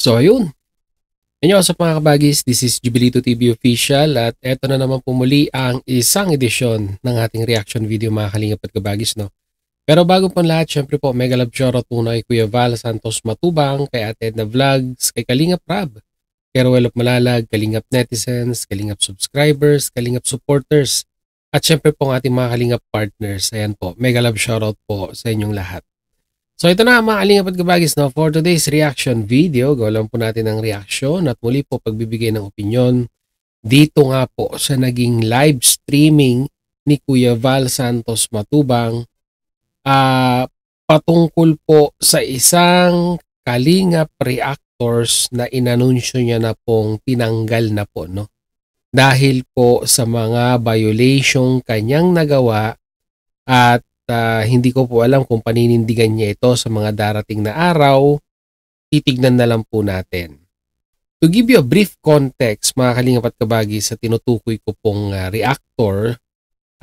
So ayun, inyo sa mga kabagis, this is Jubilito TV Official at eto na naman po muli ang isang edisyon ng ating reaction video mga kalingap at kabagis, no? Pero bago po lahat, syempre po, mega love shoutout muna kay Kuya Val Santos Matubang, kay Ate Edna Vlogs, kay Kalingap Rab, kay Ruel of Malalag, Kalingap Netizens, Kalingap Subscribers, Kalingap Supporters, at syempre po ang ating mga Kalingap Partners. Ayan po, mega love shoutout po sa inyong lahat. So ito na mga kalingap at kabagis, no? For today's reaction video, gawin po natin ang reaction at muli po pagbibigay ng opinion dito nga po sa naging live streaming ni Kuya Val Santos Matubang patungkol po sa isang Kalingap reactors na inanunsyo niya na pong tinanggal na po, no? Dahil po sa mga violation kanyang nagawa at hindi ko po alam kung paninindigan niya ito sa mga darating na araw. Titignan na lang po natin. To give you a brief context, mga kalingap at kabagi, sa tinutukoy ko pong reactor,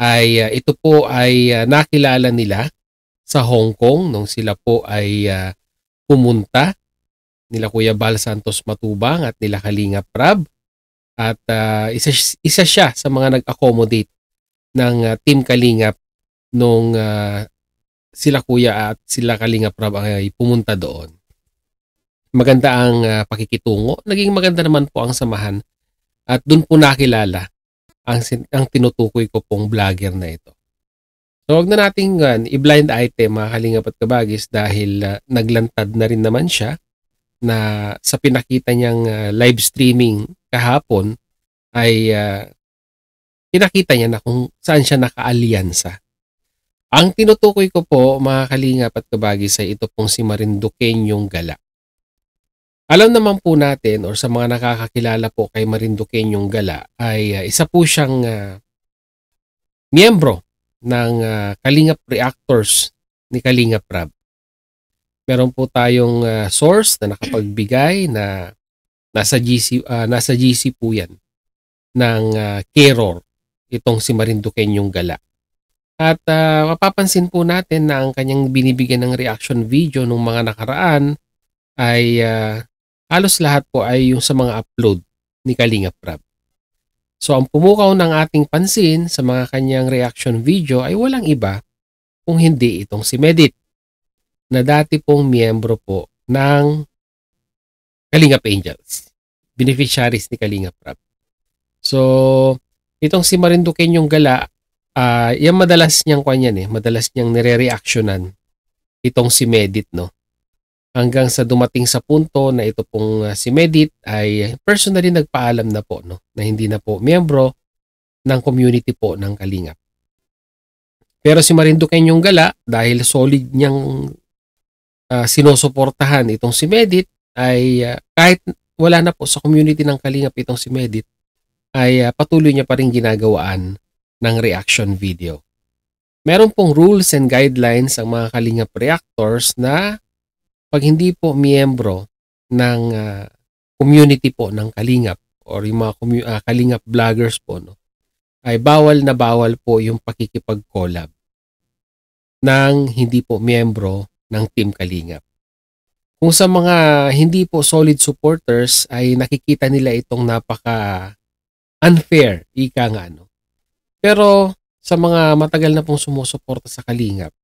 ay ito po ay nakilala nila sa Hong Kong nung sila po ay pumunta, nila Kuya Val Santos Matubang at nila Kalingap Rab. At isa siya sa mga nag-accommodate ng Team Kalingap nung sila Kuya at sila Kalingap Rab ay pumunta doon. Maganda ang pakikitungo. Naging maganda naman po ang samahan. At doon po nakilala ang tinutukoy ko pong vlogger na ito. So wag na nating i-blind item mga Kalingap at kabagis dahil naglantad na rin naman siya na sa pinakita niyang live streaming kahapon ay pinakita niya na kung saan siya naka-alyansa. Ang tinutukoy ko po mga kalingap at kabagis ay ito pong si Marinduqueñong Gala. Alam naman po natin or sa mga nakakakilala po kay Marinduqueñong Gala ay isa po siyang miyembro ng Kalingap Reactors ni Kalingap Rab. Meron po tayong source na nakapagbigay na nasa GC po yan ng Keror, itong si Marinduqueñong Gala. At mapapansin po natin na ang kanyang binibigyan ng reaction video nung mga nakaraan ay halos lahat po ay yung sa mga upload ni Kalingap Rab. So ang pumukaw ng ating pansin sa mga kanyang reaction video ay walang iba kung hindi itong si Medit, na dati pong miyembro po ng Kalingap Angels, beneficiaries ni Kalingap Rab. So itong si Marinduqueñong Gala, yan madalas niyang madalas niyang nire-reactionan itong si Medit, no? Hanggang sa dumating sa punto na ito pong si Medit ay personally nagpaalam na po, no? Na hindi na po miyembro ng community po ng Kalingap. Pero si Marinduqueñong Gala, dahil solid niyang sinusuportahan itong si Medit, ay kahit wala na po sa community ng Kalingap itong si Medit, ay patuloy niya pa rin ginagawaan ng reaction video. Meron pong rules and guidelines ang mga Kalingap reactors na pag hindi po miyembro ng community po ng Kalingap or yung mga Kalingap vloggers po, no, ay bawal na bawal po yung pakikipag-collab ng hindi po miyembro ng Team Kalingap. Kung sa mga hindi po solid supporters ay nakikita nila itong napaka unfair, ika nga, no? Pero sa mga matagal na pong sumusuporta sa Kalingap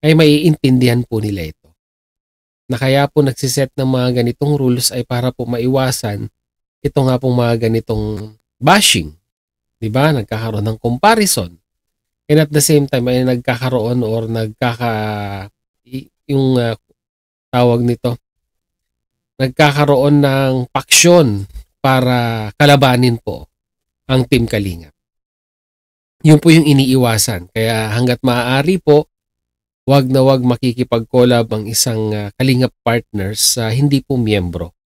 ay maiintindihan po nila ito. Na kaya po nagsiset ng mga ganitong rules ay para po maiwasan ito nga pong mga ganitong bashing. Diba? Nagkakaroon ng comparison. And at the same time ay nagkakaroon or nagkakaroon ng paksyon para kalabanin po ang Team Kalingap. Yun po yung iniiwasan. Kaya hanggat maaari po, wag na wag makikipag-collab ang isang Kalingap partners sa hindi po miyembro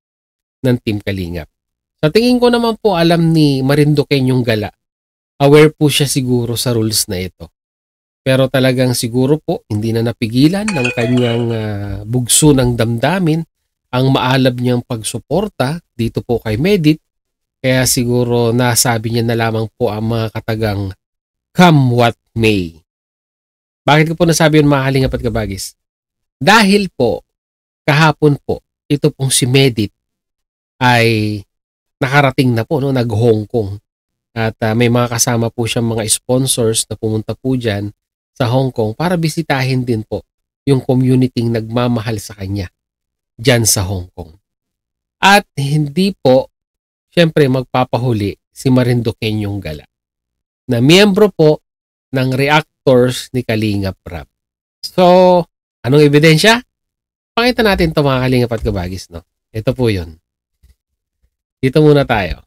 ng Team Kalingap. Sa tingin ko naman po alam ni Marinduqueñong Gala, aware po siya siguro sa rules na ito. Pero talagang siguro po hindi na napigilan ng kanyang bugso ng damdamin ang maalab niyang pagsuporta dito po kay Medit. Kaya siguro nasabi niya na lamang po ang mga katagang come what may. Bakit ko po nasabi yun mga kalingap at kabagis? Dahil po, kahapon po, ito pong si Medit ay nakarating na po, no, nag-Hong Kong. At may mga kasama po siyang mga sponsors na pumunta po dyan sa Hong Kong para bisitahin din po yung community nagmamahal sa kanya dyan sa Hong Kong. At hindi po, syempre magpapahuli si Marinduqueño Gala na miyembro po ng reactors ni Kalingap Rap. So, anong ebidensya? Pakita natin ito mga Kalingap at Kabagis, no? Ito po yun. Dito muna tayo.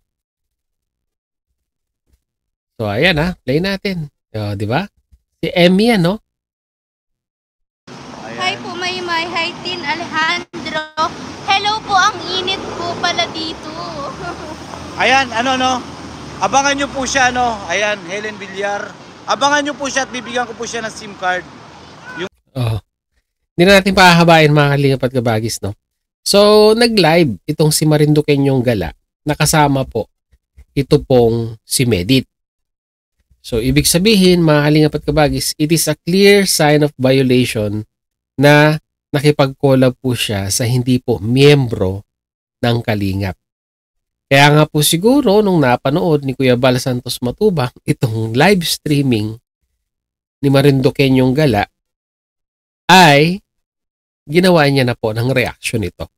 So, ayan play natin. Di ba? Si Emmy yan, no? Hi po, Maymay. Hi, Tin Alejandro. Hello po, ang init po pala dito. Ayan, abangan nyo po siya, ayan, Helen Villar. Abangan nyo po siya at bibigyan ko po siya ng SIM card. Hindi na natin pahahabain mga Kalingap at Kabagis, no? So, nag-live itong si Marinduqueño Gala. Nakasama po ito pong si Medit. So, ibig sabihin, mga Kalingap at Kabagis, it is a clear sign of violation na nakipag-collab po siya sa hindi po miyembro ng Kalingap. Kaya nga po siguro, nung napanood ni Kuya Bal Santos Matubang, itong live streaming ni Marinduqueño Gala, ay ginawa niya na po ng reaction ito.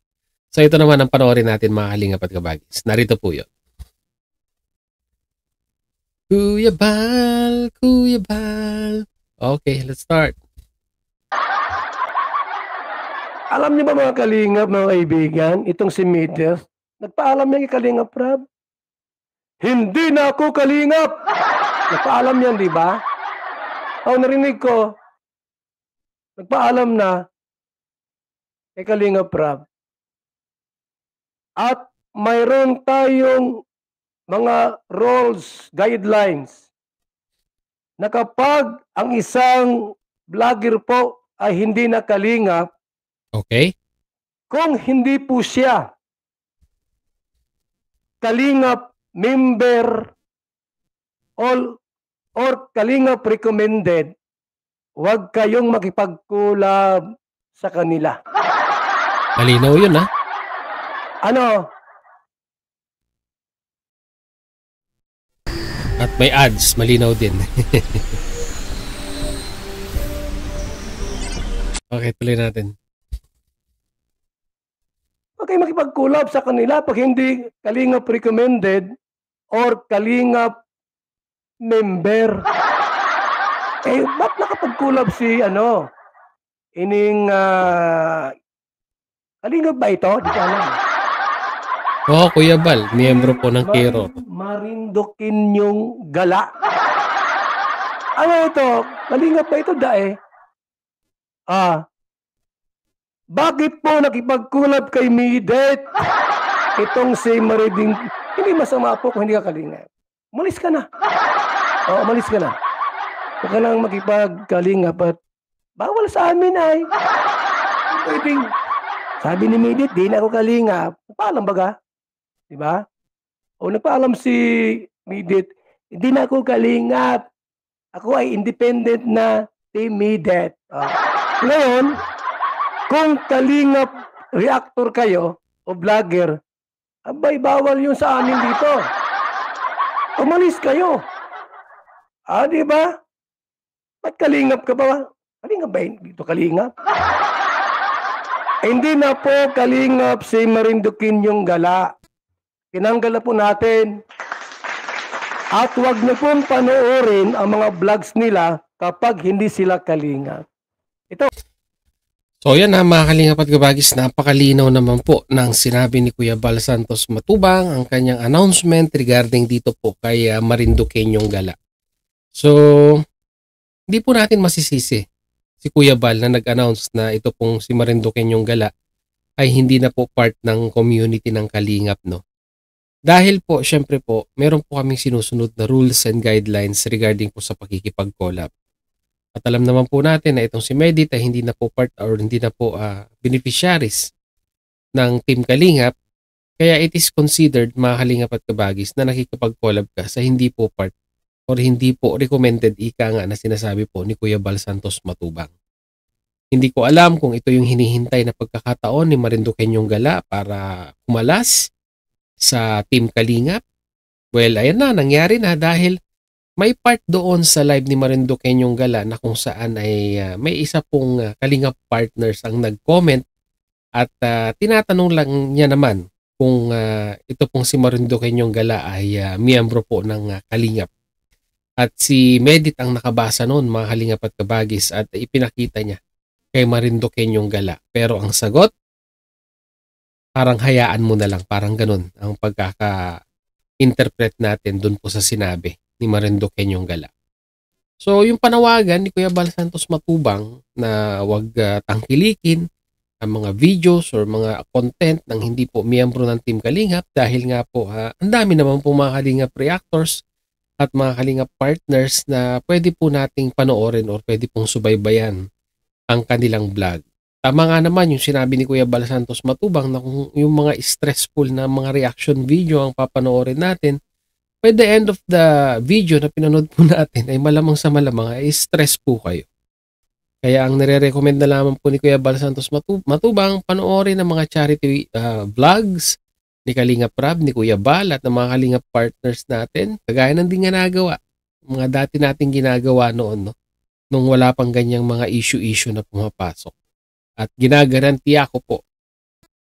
So, ito naman ang panoorin natin mga Kalingap at Kabagis. Narito po yun. Kuya Bal, Kuya Bal. Okay, let's start. Alam niyo ba mga Kalingap, mga kaibigan, itong si Midas, nagpaalam niya kay Kalingap Rab. Hindi na ako Kalingap! Nagpaalam yan, di ba? Narinig ko, nagpaalam na kay Kalingap Rab. At mayroon tayong mga rules, guidelines, na kapag ang isang vlogger po ay hindi na Kalingap, okay, kung hindi po siya Kalingap member or Kalingap recommended, huwag kayong makipagkulab sa kanila. malinaw yun At may ads, malinaw din. Okay, tuloy natin. Huwag kayong makipagkulab sa kanila pag hindi Kalingap recommended or Kalingap member. Ba't nakapagkulab si ining Kalingap ba ito? Di ko alam. Kuya Bal, miyembro po ng Kiro. Marinduqueño Gala. Ano ito? Kalingap ba ito dae? Bakit po nakipagkulab kay Midet? Itong si Mariding, hindi masama po kung hindi ka Kalingap. Umalis ka na. Umalis ka na. Huwag ka nang makipagkalingap at bawal sa amin ay. Pwedeng, sabi ni Midet, di na ako Kalingap. Paalam baga? Diba? Nagpaalam si Midet, hindi na ako Kalingap. Ako ay independent na Team Midet. Ngayon, kung Kalingap reactor kayo o vlogger, abay, bawal yun sa amin dito. Umalis kayo. Diba? Ba't Kalingap ka ba? Kalingap ba dito Kalingap? Hindi na po Kalingap si Marinduqueño Gala. Tinanggal na po natin. At huwag na pong panoorin ang mga vlogs nila kapag hindi sila Kalingap. Ito. So yan mga Kalingap at Kabagis, napakalinaw naman po ng sinabi ni Kuya Bal Santos Matubang ang kanyang announcement regarding dito po kay Marinduqueño Gala. So, hindi po natin masisisi si Kuya Bal na nag-announce na ito pong si Marinduqueño Gala ay hindi na po part ng community ng Kalingap, no? Dahil po, syempre po, meron po kaming sinusunod na rules and guidelines regarding po sa pakikipag-collab. At alam naman po natin na itong si Medit ay hindi na po part or hindi na po beneficiaries ng Team Kalingap. Kaya it is considered mga Kalingap at Kabagis na nakikipag-collab ka sa hindi po part or hindi po recommended ika nga na sinasabi po ni Kuya Bal Santos Matubang. Hindi ko alam kung ito yung hinihintay na pagkakataon ni Marinduqueño Gala para kumalas sa Team Kalingap? Well, ayan na, nangyari na dahil may part doon sa live ni Marinduqueñong Gala na kung saan ay may isa pong Kalingap partners ang nag-comment at tinatanong lang niya naman kung ito pong si Marinduqueñong Gala ay miyembro po ng Kalingap. At si Medit ang nakabasa noon, mga Kalingap at Kabagis, at ipinakita niya kay Marinduqueñong Gala. Pero ang sagot, parang hayaan mo na lang, parang ganun ang pagkaka-interpret natin dun po sa sinabi ni Marinduqueñong Gala. So yung panawagan ni Kuya Bal Santos Matubang na wag tangkilikin ang mga videos or mga content ng hindi po miyembro ng Team Kalingap dahil nga po ang dami naman po mga Kalingap reactors at mga Kalingap partners na pwede po nating panoorin or pwede pong subaybayan ang kanilang vlog. Tama nga naman yung sinabi ni Kuya Bal Santos Matubang na kung yung mga stressful na mga reaction video ang papanoorin natin, by the end of the video na pinanood po natin ay malamang sa malamang ay stress po kayo. Kaya ang nire-recommend na lamang po ni Kuya Bal Santos Matubang, panoorin ang mga charity vlogs ni Kalingap Rab, ni Kuya Bal at ng mga Kalingap partners natin. Kagaya ng din ginagawa. Mga dati nating ginagawa noon, no? Nung wala pang ganyang mga issue-issue na pumapasok. At ginagaranti ako po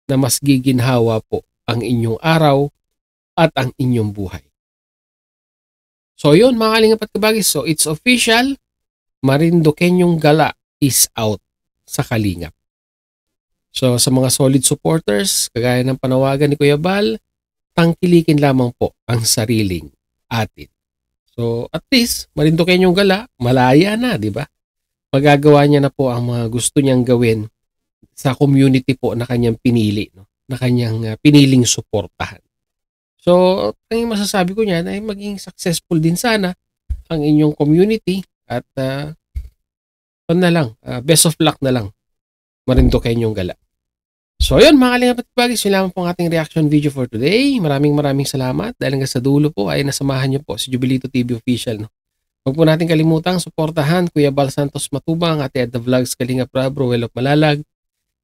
na mas giginhawa po ang inyong araw at ang inyong buhay. So yun mga Kalingap at Kabagis, so it's official, Marinduqueñong Gala is out sa Kalingap. So sa mga solid supporters, kagaya ng panawagan ni Kuya Bal, tangkilikin lamang po ang sariling atin. So at least, Marinduqueñong Gala, malaya na, di ba? Magagawa niya na po ang mga gusto niyang gawin sa community po na kanyang pinili, no? Na kanyang piniling suportahan. So, ang masasabi ko niyan ay maging successful din sana ang inyong community at best of luck na lang, Marinduqueñong Gala. So, ayun mga Kalingap at Kabagis, yun lamang po ang ating reaction video for today. Maraming salamat dahil hanggang sa dulo po ay nasamahan niyo po si Jubilito TV Official. No? Huwag po natin kalimutang suportahan Kuya Bal Santos Matubang, Ate Ed the Vlogs, Kalingap Rab, Ruel of Malalag.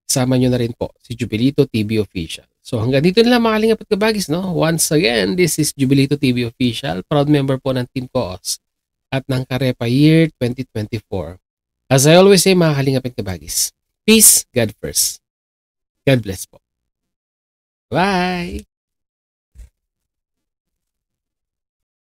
Sama nyo na rin po si Jubilito TV Official. So hanggang dito na lang mga Kalingap at Kabagis. No? Once again, this is Jubilito TV Official, proud member po ng Team Koos at ng Karepa Year 2024. As I always say mga Kalingap at Kabagis, peace, God first. God bless po. Bye!